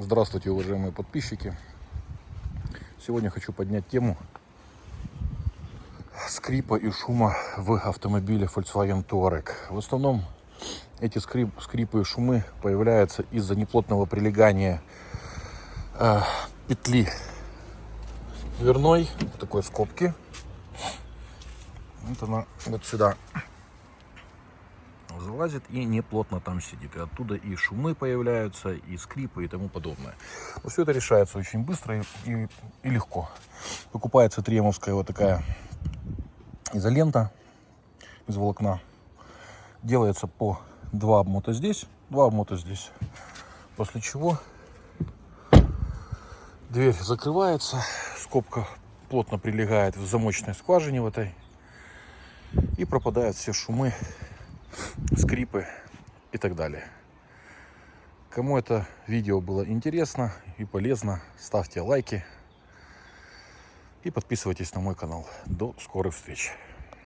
Здравствуйте, уважаемые подписчики! Сегодня хочу поднять тему скрипа и шума в автомобиле Volkswagen Touareg. В основном эти скрипы и шумы появляются из-за неплотного прилегания петли дверной, такой скобки. Вот она вот сюда залазит и неплотно там сидит. И оттуда и шумы появляются, и скрипы, и тому подобное. Но все это решается очень быстро и легко. Покупается триемовская вот такая изолента из волокна. Делается по 2 обмота здесь, 2 обмота здесь. После чего дверь закрывается, скобка плотно прилегает в замочной скважине в этой. И пропадают все шумы, скрипы и так далее. Кому это видео было интересно и полезно, ставьте лайки и подписывайтесь на мой канал. До скорых встреч!